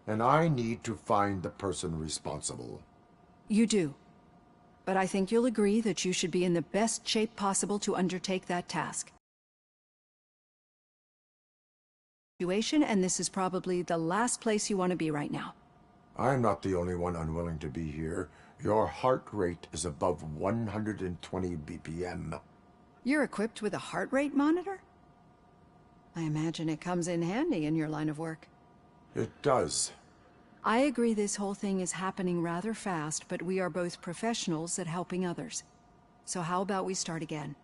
And I need to find the person responsible. You do. But I think you'll agree that you should be in the best shape possible to undertake that task. And this is probably the last place you want to be right now. I'm not the only one unwilling to be here. Your heart rate is above 120 BPM. You're equipped with a heart rate monitor? I imagine it comes in handy in your line of work. It does. I agree this whole thing is happening rather fast, but we are both professionals at helping others. So how about we start again?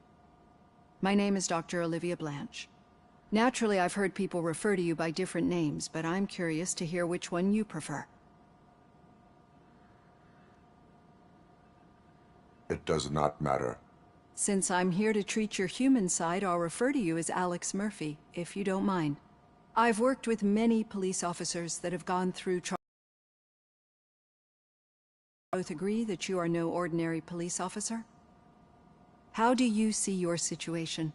My name is Dr. Olivia Blanche. Naturally, I've heard people refer to you by different names, but I'm curious to hear which one you prefer. It does not matter. Since I'm here to treat your human side, I'll refer to you as Alex Murphy, if you don't mind. I've worked with many police officers that have gone through trials. Both agree that you are no ordinary police officer? How do you see your situation?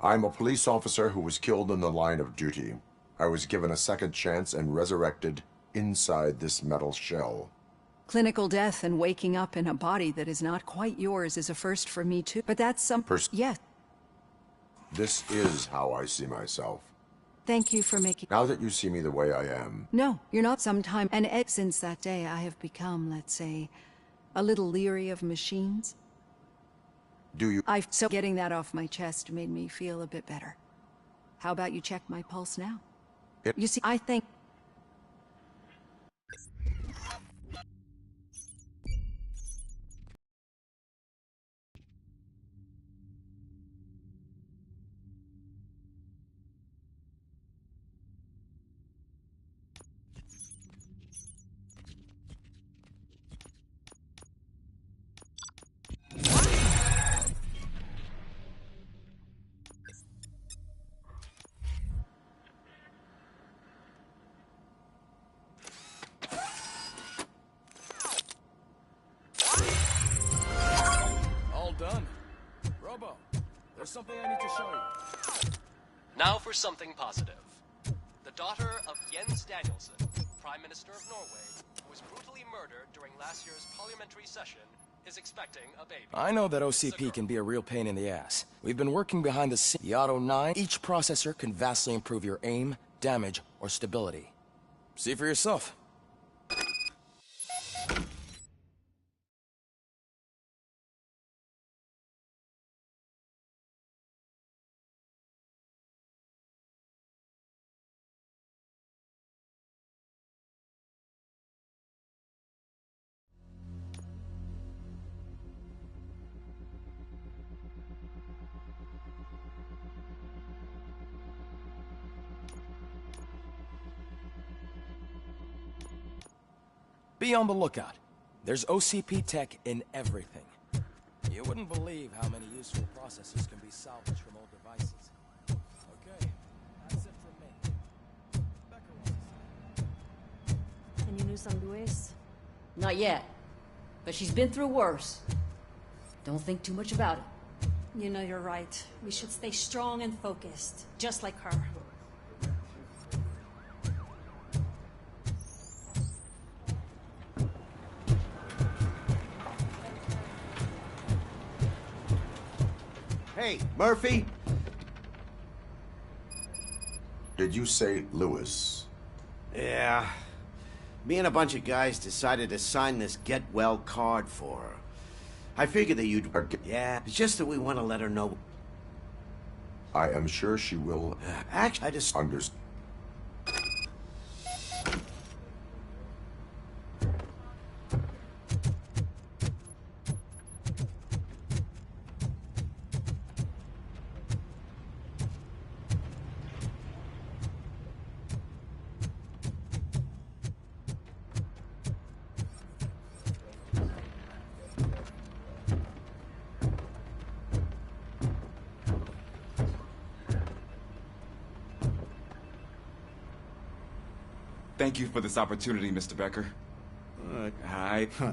I'm a police officer who was killed in the line of duty. I was given a second chance and resurrected inside this metal shell. Clinical death and waking up in a body that is not quite yours is a first for me too, but that's some... Yes. This is how I see myself. Thank you for making... Now that you see me the way I am. No, you're not sometime. And since that day, I have become, let's say, a little leery of machines. Do you... So getting that off my chest made me feel a bit better. How about you check my pulse now? You see, I think... Done. Robo, there's something I need to show you. Now for something positive. The daughter of Jens Danielson, Prime Minister of Norway, who was brutally murdered during last year's parliamentary session, is expecting a baby. I know that OCP can be a real pain in the ass. We've been working behind the scenes. The Auto 9, each processor can vastly improve your aim, damage, or stability. See for yourself. Be on the lookout. There's OCP tech in everything. You wouldn't believe how many useful processors can be salvaged from old devices. Okay, that's it from me. Becker wants Any news on Luis? Not yet. But she's been through worse. Don't think too much about it. You know you're right. We should stay strong and focused, just like her. Hey, Murphy? Did you say Lewis? Yeah. Me and a bunch of guys decided to sign this get well card for her. I figured that you'd... Yeah, it's just that we want to let her know... I am sure she will... Actually, I just... Understand. Thank you for this opportunity, Mr. Becker.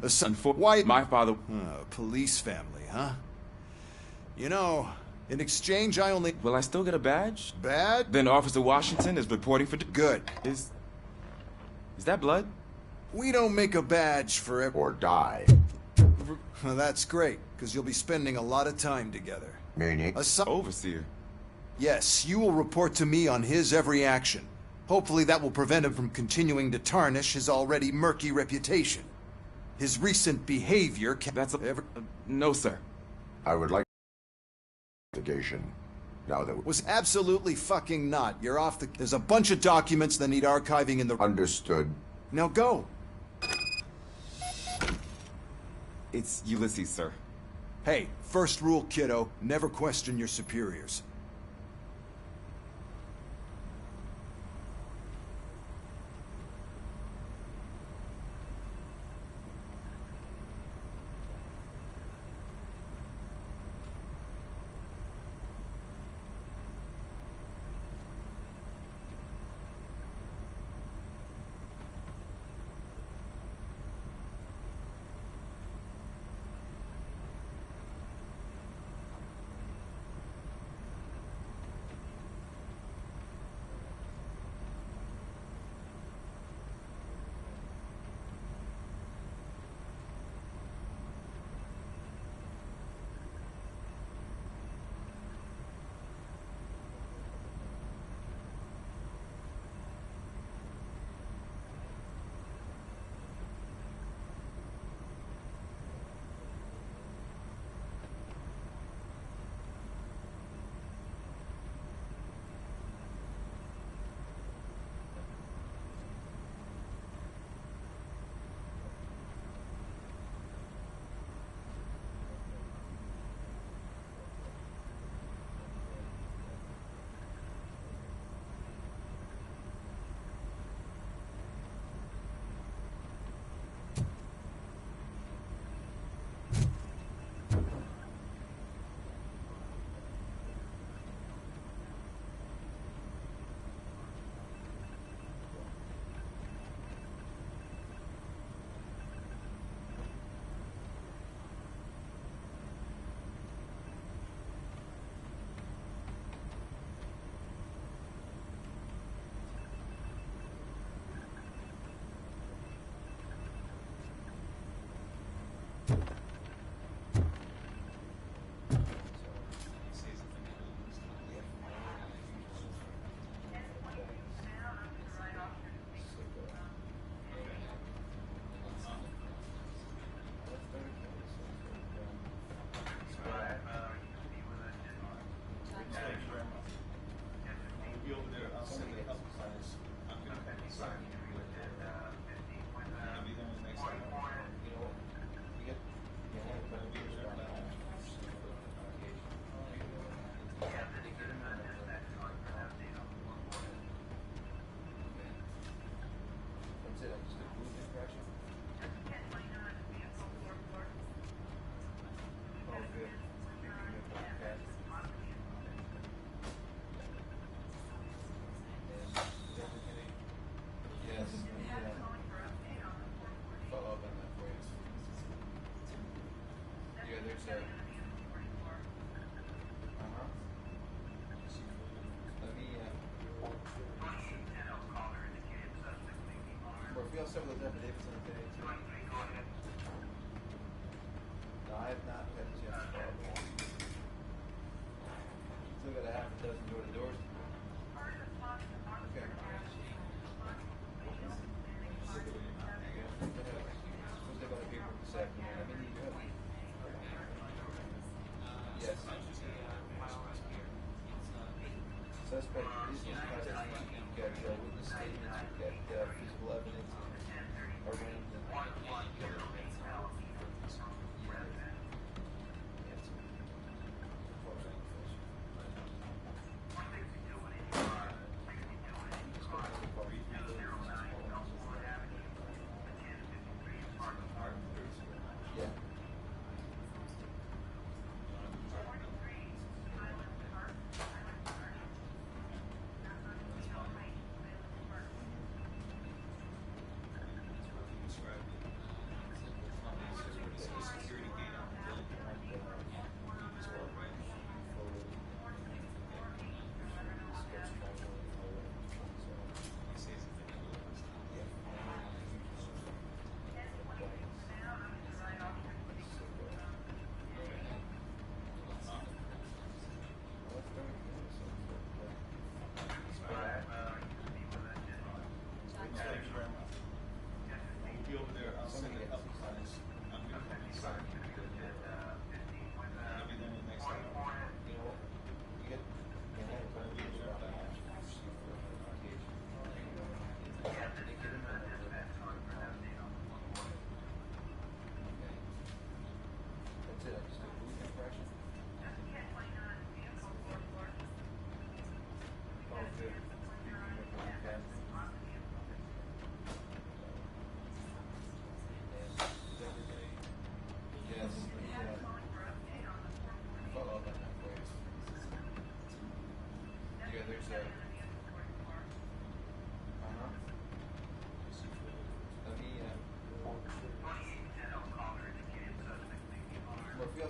Son for... Why... My father... police family, huh? You know, In exchange, I only... Will I still get a badge? Bad? Then Officer Washington is reporting for... Good. Is that blood? We don't make a badge for every... Or die. Well, that's great, because you'll be spending a lot of time together. Meaning? Overseer. Yes, you will report to me on his every action. Hopefully that will prevent him from continuing to tarnish his already murky reputation. His recent behavior can... That's no, sir. I would like... investigation. Now that... Was absolutely fucking not. You're off the... There's a bunch of documents that need archiving in the... Understood. Now go. It's Ulysses, sir. Hey, first rule, kiddo. Never question your superiors. We also have those affidavits in today too. No, I have not had a chance to follow them. Still got a half a dozen door-to-doors. Okay. Supposed to have other paperwork this afternoon. I mean, you have. Yes. Suspect is in custody. You've got witness statements. You've got physical evidence.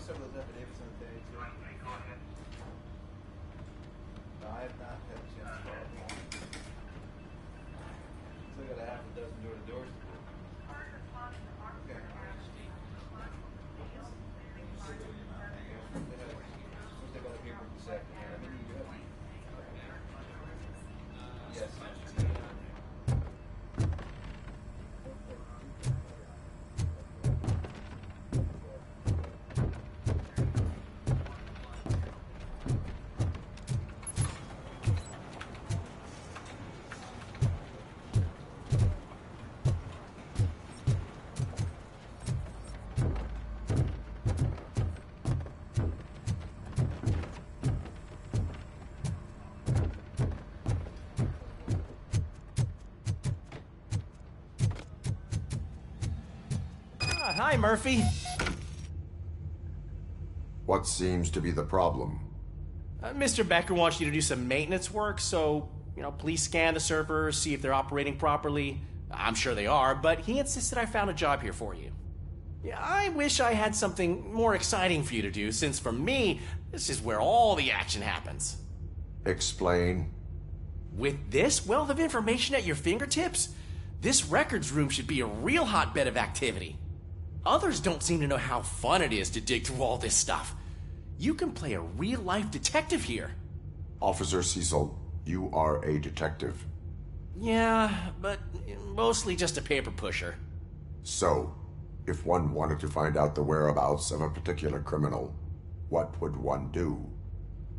some of those affidavits on the day, too. No, I have not had a chance to follow them. Still got a half a dozen door-to-doors to do. Okay. They got a paper this afternoon. I mean, you have. Yes. Hi, Murphy. What seems to be the problem? Mr. Becker wants you to do some maintenance work, so, please scan the servers, see if they're operating properly. I'm sure they are, but he insisted I found a job here for you. Yeah, I wish I had something more exciting for you to do, since for me, this is where all the action happens. Explain. With this wealth of information at your fingertips, this records room should be a real hotbed of activity. Others don't seem to know how fun it is to dig through all this stuff. You can play a real-life detective here. Officer Cecil, you are a detective. Yeah, but mostly just a paper pusher. So, if one wanted to find out the whereabouts of a particular criminal, what would one do?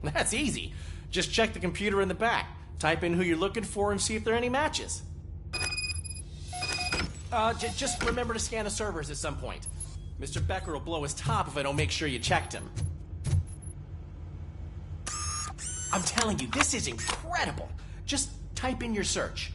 That's easy. Just check the computer in the back, type in who you're looking for, and see if there are any matches. Just remember to scan the servers at some point. Mr. Becker will blow his top if I don't make sure you checked him. I'm telling you, this is incredible. Just type in your search.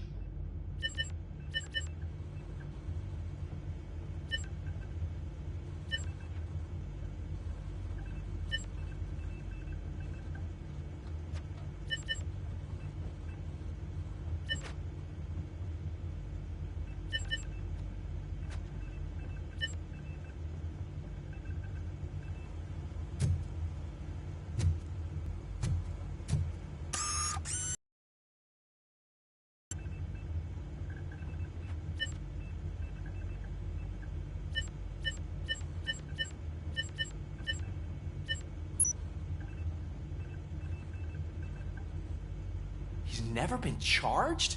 He's never been charged?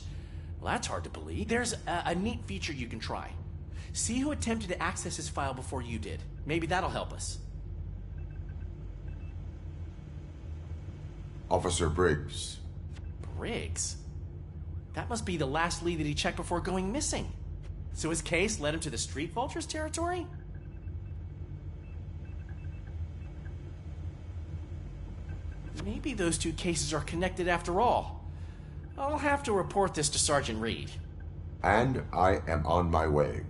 Well, that's hard to believe. There's a neat feature you can try. See who attempted to access his file before you did. Maybe that'll help us. Officer Briggs. Briggs? That must be the last lead that he checked before going missing. So his case led him to the Street Vultures territory? Maybe those two cases are connected after all. I'll have to report this to Sergeant Reed. And I am on my way.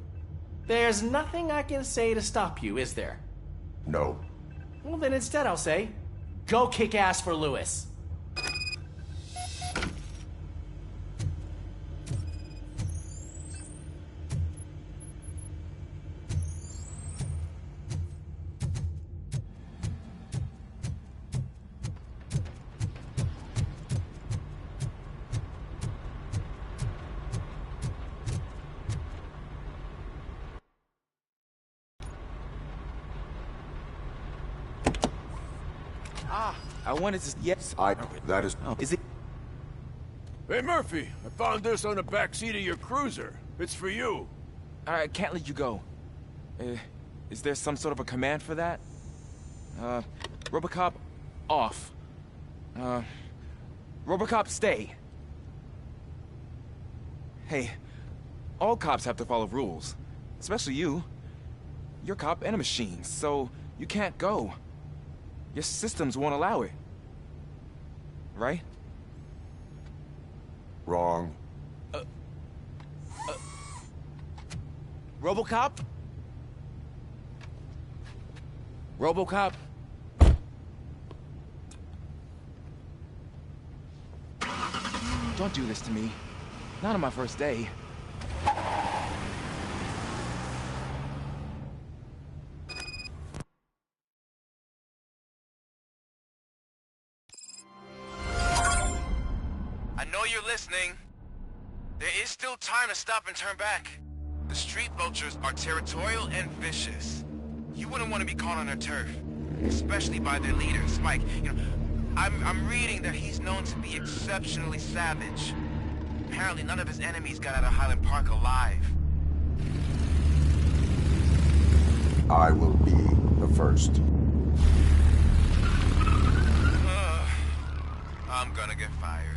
There's nothing I can say to stop you, is there? No. Well, then instead I'll say, go kick ass for Lewis. I wanted to... Yes. That is... Oh, is it... Hey, Murphy, I found this on the back seat of your cruiser. It's for you. I can't let you go. Is there some sort of a command for that? Robocop, off. Robocop, stay. Hey, all cops have to follow rules. Especially you. You're a cop and a machine, so you can't go. Your systems won't allow it. Right? Wrong. Robocop? Robocop? Don't do this to me. Not on my first day. There is still time to stop and turn back. The street vultures are territorial and vicious. You wouldn't want to be caught on their turf, especially by their leader, Spike. You know, I'm reading that he's known to be exceptionally savage. Apparently none of his enemies got out of Highland Park alive. I will be the first. I'm gonna get fired.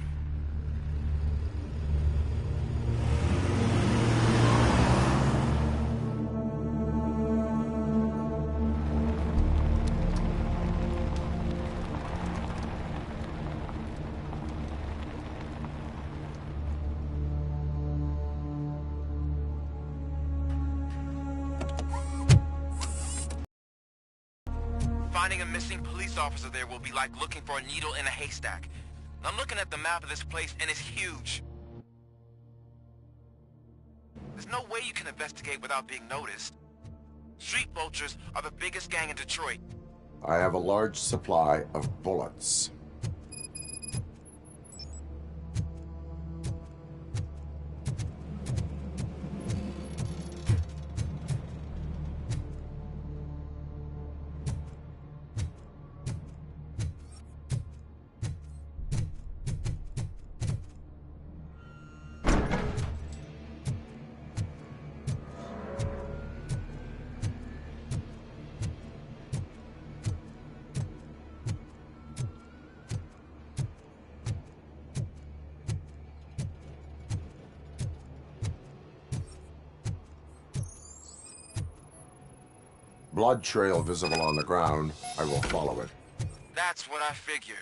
Finding a missing police officer there will be like looking for a needle in a haystack. I'm looking at the map of this place, and it's huge. There's no way you can investigate without being noticed. Street vultures are the biggest gang in Detroit. I have a large supply of bullets. Blood trail visible on the ground. I will follow it. That's what I figured.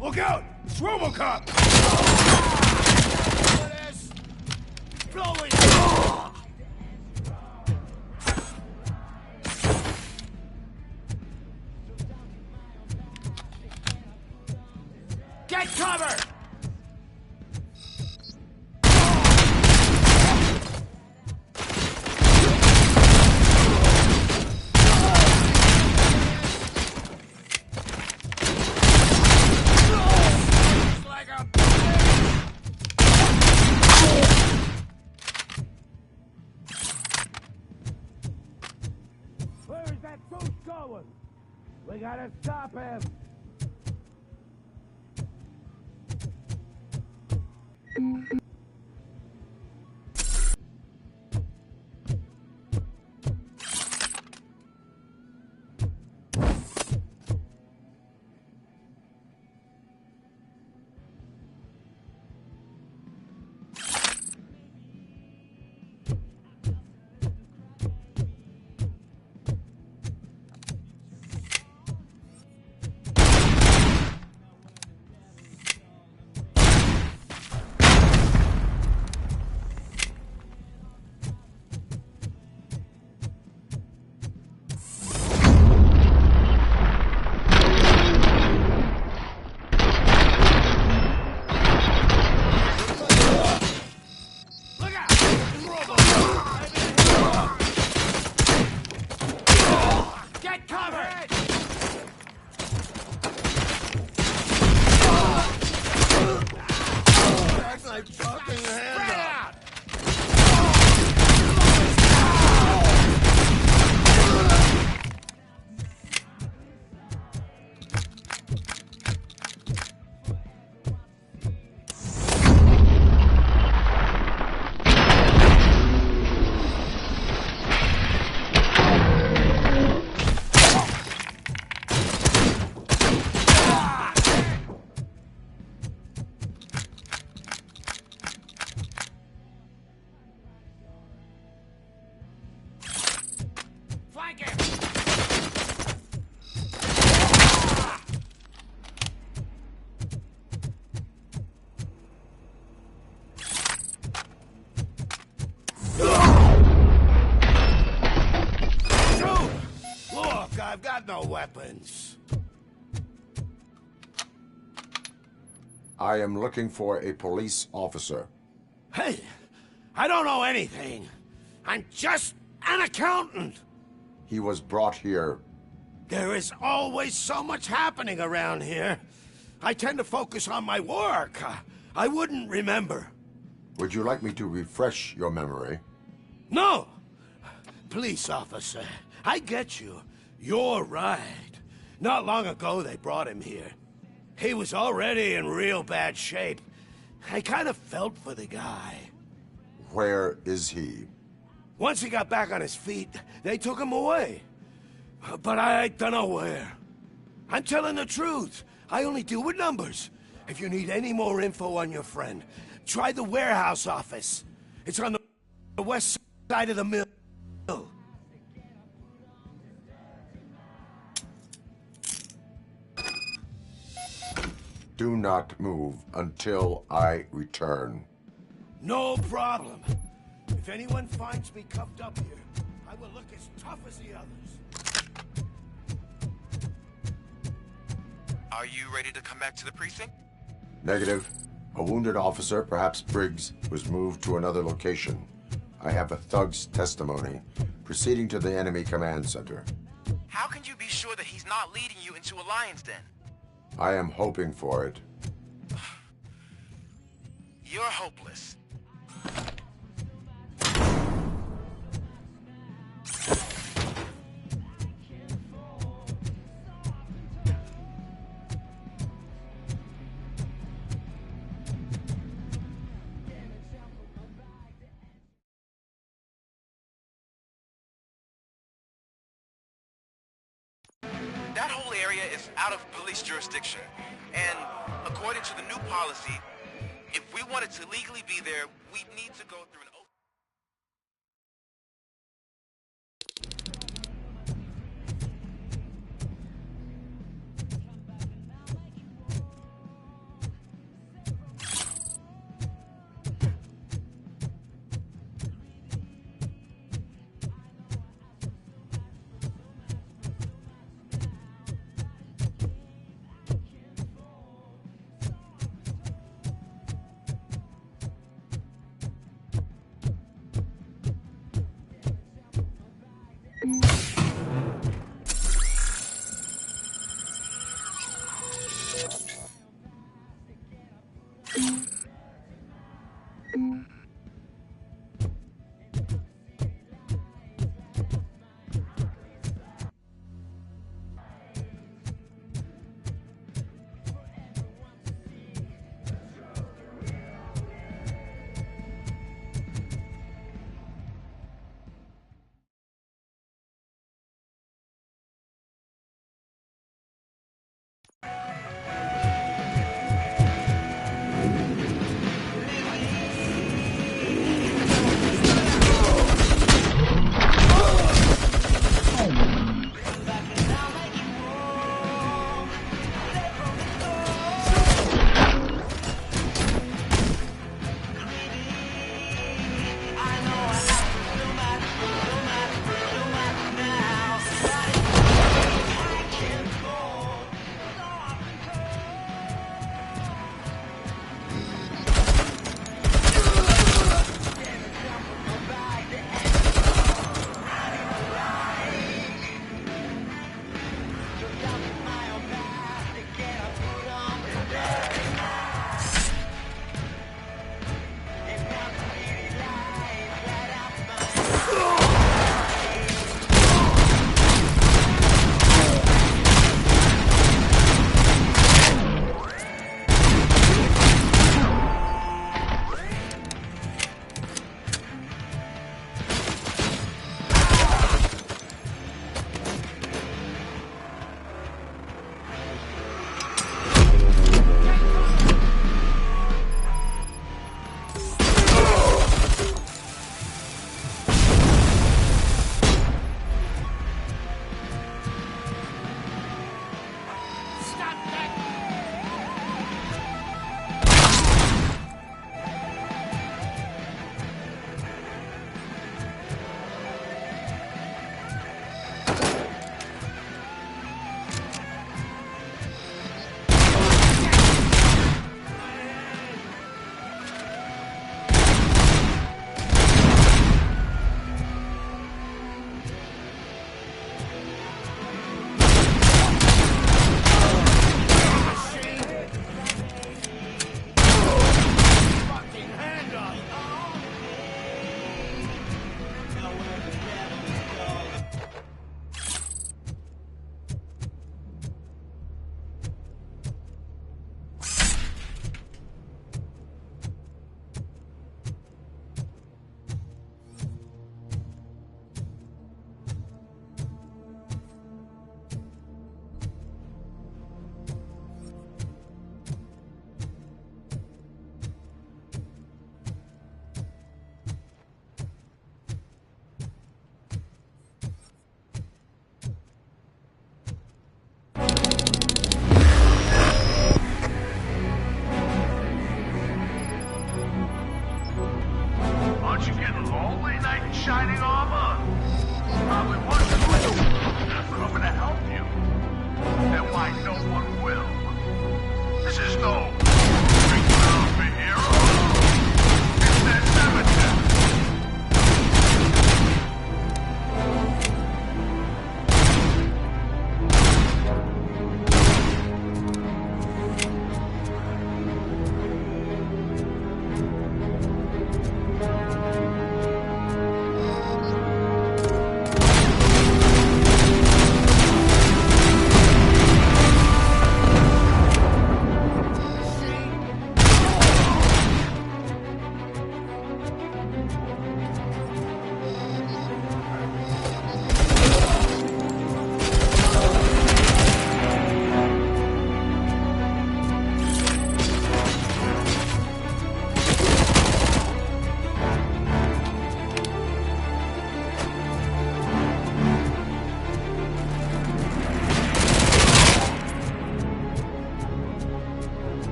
Look out! It's Robocop! Get cover! Rex, who's going? We gotta stop him. I've got no weapons. I am looking for a police officer. Hey, I don't know anything. I'm just an accountant. He was brought here. There is always so much happening around here. I tend to focus on my work. I wouldn't remember. Would you like me to refresh your memory? No! Police officer, I get you. You're right. Not long ago they brought him here. He was already in real bad shape. I kind of felt for the guy. Where is he? Once he got back on his feet, they took him away. But I don't know where. I'm telling the truth. I only deal with numbers. If you need any more info on your friend, try the warehouse office. It's on the west side of the mill. Do not move until I return. No problem. If anyone finds me cuffed up here, I will look as tough as the others. Are you ready to come back to the precinct? Negative. A wounded officer, perhaps Briggs, was moved to another location. I have a thug's testimony, proceeding to the enemy command center. How can you be sure that he's not leading you into a lion's den? I am hoping for it. You're hopeless. That whole area is out of police jurisdiction, and according to the new policy, if we wanted to legally be there, we'd need to go through an oath.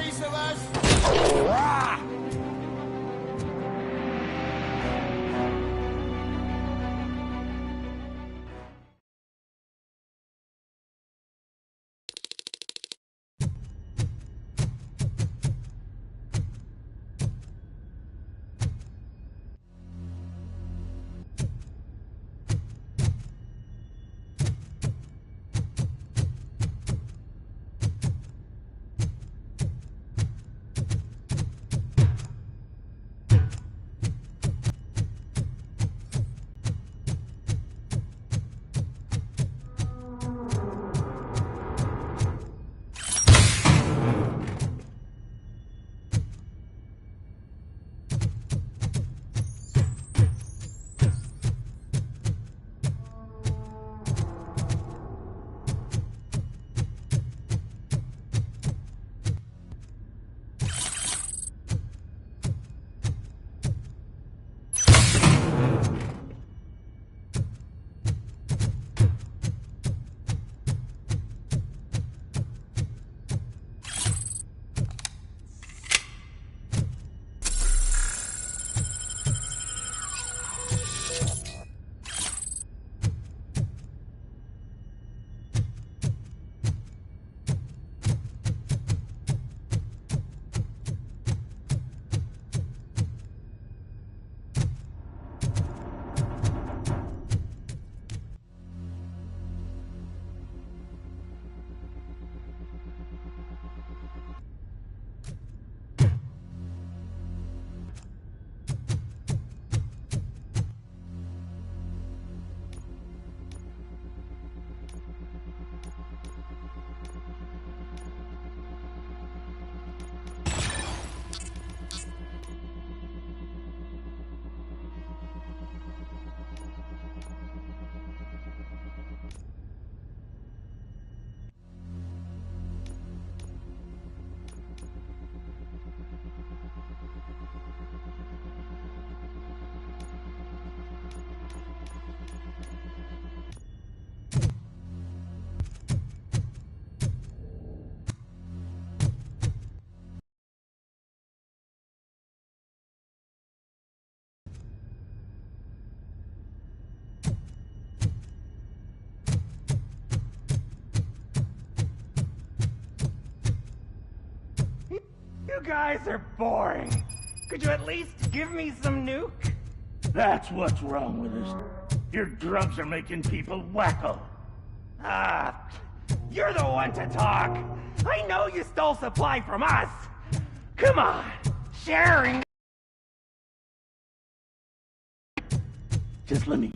piece of us? You guys are boring. Could you at least give me some nuke? That's what's wrong with us. Your drugs are making people wacko. Ah, you're the one to talk. I know you stole supply from us. Come on, sharing. Just let me